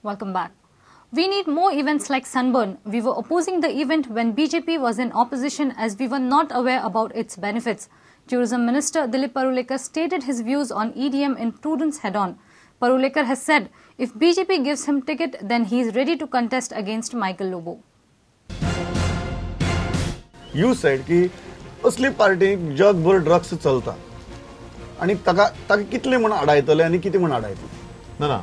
Welcome back. We need more events like Sunburn. We were opposing the event when BJP was in opposition as we were not aware about its benefits. Tourism Minister Dilip Parulekar stated his views on EDM in Prudent's head-on. Parulekar has said if BJP gives him ticket, then he is ready to contest against Michael Lobo. You said कि असली party जगभर drugs चलता आणि ताका कितले म्हण अडायतले आणि किती म्हण अडायतले ना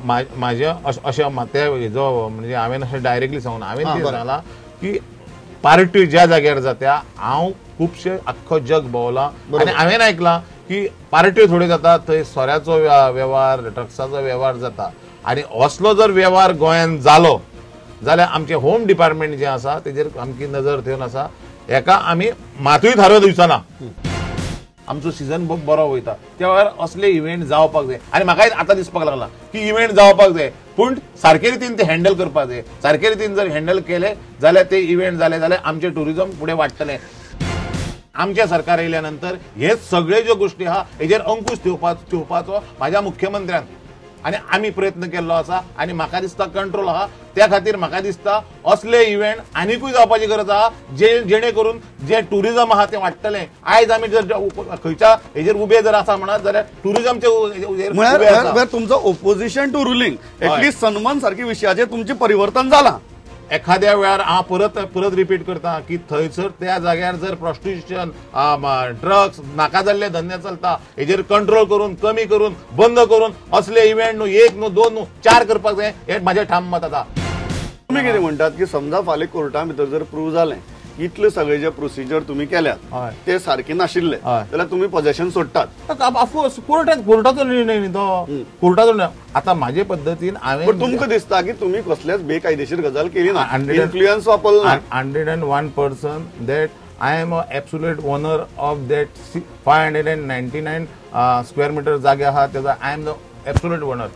माझ्या अशा त्या जो म्हणजे हांवें अशें डायरेक्टली सांगून हांवें ते सांगला की पार्टी ज्या जाग्यार जाता हांव खुबशे आख्खो जग भोंवला आनी हांवें आयकलां की पार्ट्यो थोड्यो जाता थंय सोऱ्याचो वेव्हार ड्रग्साचो वेव्हार जाता आनी असलो जर वेव्हार गोंयांत जालो जाल्यार आमचे होम डिपार्टमेंट जे आसा तेजेर आमची नजर ठेवन आसा एका आमी मातूय थारो दिवचना आमचो सीजन बरो वयता त्या वेळार असले इव्हेंट जावपाक जाय आनी म्हाका आतां दिसपाक लागला की इव्हेंट जावपाक जाय पूण सारके रितीन ते हँडल करपाक जाय सारके रितीन जर हँडल केले जाल्यार ते इव्हेंट जाले जाल्यार आमचे टुरिजम फुडें वाडटलें आमचे सरकार येयल्या नंतर हे सगळे ज्यो गोष्टी आहा हेजेर अंकुश ठेवपाचो म्हाज्या मुख्यमंत्र्यान आनी आमी प्रयत्न केल्लो आसा आनी म्हाका दिसता कंट्रोल आहा त्या खातीर म्हाका दिसता असले इव्हेंट आनीकूय जावपाची गरज आहा जेणे करून जे टुरिजम आहा ते वाडटलें आयज आमी जर खंयच्या हेजेर उबे जर आसा म्हणत जाल्यार टुरिजमचे म्हळ्यार तुमचो ओपोजिशन टू रुलिंग एटलीस्ट सन्मान सारकी विशयाचेर तुमचें परिवर्तन जालां एखाद्या वेळार हांव परत रिपीट करता की थंयसर त्या जाग्यार जर प्रॉस्टिट्यूशन ड्रग्स नाका जाल्ले धंदे चलता हेजेर कंट्रोल करून कमी करून बंद करून असले इव्हेंट न्हू एक न्हू दोन न्हू चार करपाक जाय हे म्हाजें ठाम मत आसा तुमी कितें म्हणटात की समजा फाल्यां कोर्टा भितर जर प्रूव जालें इतले सगळे जे प्रोसिजर तुम्ही केल्यात ते सारखे नाशिल्ले जाल्यार तुम्ही पोजेशन सोडटात ऑफकोर्स कोर्टाचो निर्णय न्ही तो कोर्टाचो आता माझे पद्दतीन हांवें तुमकां दिसता की तुम्ही कसलेच बेकायदेशीर गजाल केली ना इन्फ्लुएन्स वापरला 101% that I am absolute owner of that 599 square metre जागे आहा तेजा I am the absolute owner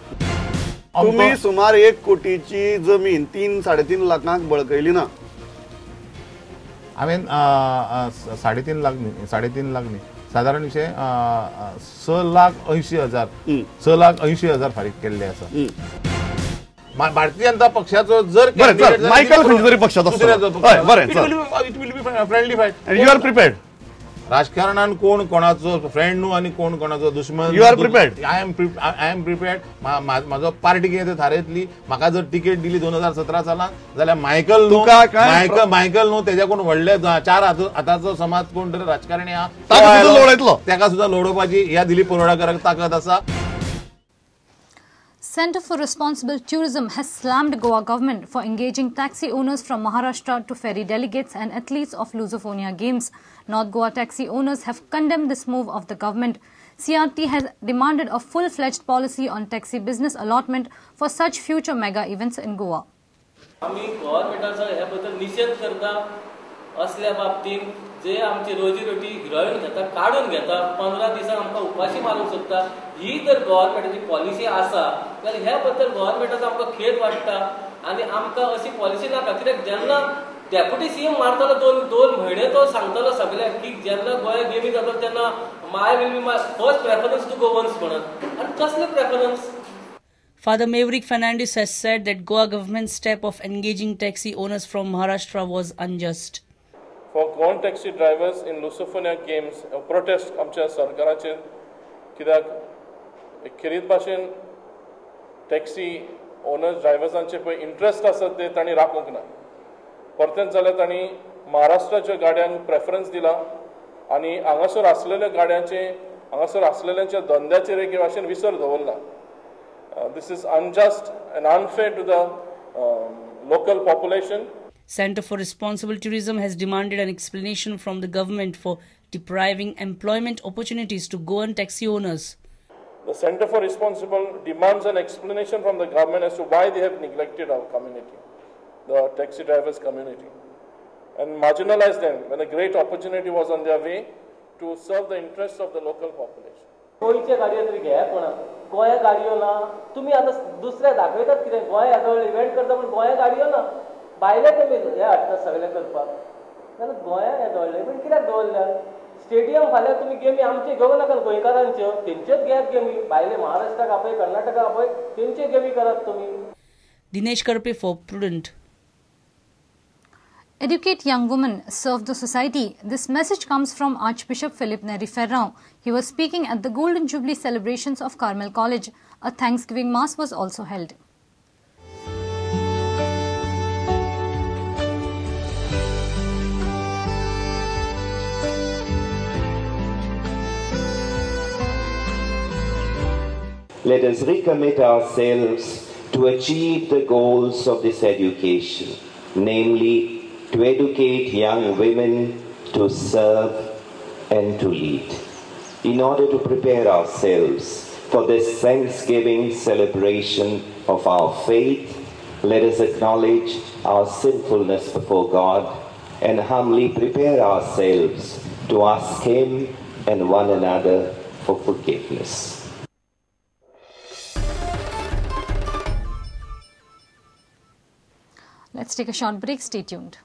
तुम्ही सुमार 1 कोटीची जमीन 3-3.5 लाखांक बळकयली ना हांवें 3.5 लाख न्ही साधारण विषय 6,80,000 फारीक केल्ले आसा भारतीय जनता पक्षाचो जर मायकल खंयच्या तरी पक्षाचो it will be friendly fight you are prepared राजकारणान कोण कोणाचो फ्रेंड न्हू आणि कोण कोणाचो दुश्मन you are prepared I am prepared म्हाजो पार्टी कितें थारयतली म्हाका जर तिकेट दिली 2017 सालांत जाल्यार मायकल न्हू तेज्याकून व्हडले 4 हाताचो समाज कोण तरी राजकारणी आहा ताका सुद्दां लोडोवपाची ह्या दिलीप परोळेकाराक ताकद आसा. Centre for Responsible Tourism has slammed Goa government for engaging taxi owners from Maharashtra to ferry delegates and athletes of Lusophonia Games. North Goa taxi owners have condemned this move of the government. CRT has demanded a full-fledged policy on taxi business allotment for such future mega events in Goa. आम्ही गव्हर्नमेंटाचो ह्या बद्दल निषेध करता असल्या बाबतीत जे आमची रोजीरोटी हिरोईन घेता काढून घेता 15 दिसांक आमकां उपाशी मारूंक सोदता ही जर गव्हर्नमेंटाची पॉलिसी आसा जाल्यार ह्या बद्दल गव्हर्नमेंटाचो आमकां खेद वाडटा आनी आमकां अशी पॉलिसी नाका कित्याक जेन्ना डेप्युटी सीएम मारतालो दोन म्हयने तो सांगतालो सगळ्यांक की जेन्ना गोंय गेमी जाता तेन्ना my will be my first preference to Goans म्हणून आनी कसले preference. Father Maverick Fernandez has said that Goa government's step of engaging taxi owners from Maharashtra was unjust. For ground taxi drivers in Lusophonia Games, a protest आमच्या सरकाराचेर कित्याक खेरीत भाशेन taxi owners ड्रायव्हर्सांचे पळय interest आसा ते तांणी राखूंक ना परतेंच जाल्यार तांणी महाराष्ट्राच्या गाड्यांक प्रेफरन्स दिला आनी हांगासर आसलेल्या गाड्यांचे हांगासर आसलेल्यांच्या धंद्याचेर एक भाशेन विसर दवरला. This is unjust and unfair to the local population. Centre for Responsible Tourism has demanded an explanation from the government for depriving employment opportunities to Goan taxi owners. The Centre for Responsible demands an explanation from the government as to why they have neglected our community, the taxi drivers community, and marginalized them when a great opportunity was on their way to serve the interests of the local population. गोंयचे गाडयो तरी घेयात म्हणा गोंया गाडयो ना तुम्ही आता दुसऱ्या दाखयतात कितें गोंय येदो इव्हेंट करता पूण गोंया गाडयो ना भायले तुमी हे हाडटा सगळे करपाक जाल्यार गोंया येदोळ्ळे पूण कित्याक दवरल्या स्टेडियम फाल्यां तुमी गेमी आमचे घेवं नाका गोंयकारांच्यो तेंच्योच घेयात गेमी भायले महाराष्ट्राक आपय कर्नाटका आपय तेंच्यो गेमी करात तुमी. Dinesh Karpe for Prudent. Educate young women, serve the society. This message comes from Archbishop Philip Neri Ferrão. He was speaking at the Golden Jubilee celebrations of Carmel College. A Thanksgiving Mass was also held. Let us recommit ourselves to achieve the goals of this education, namely to educate young women to serve and to lead. In order to prepare ourselves for this Thanksgiving celebration of our faith, let us acknowledge our sinfulness before God and humbly prepare ourselves to ask Him and one another for forgiveness. Let's take a short break. Stay tuned.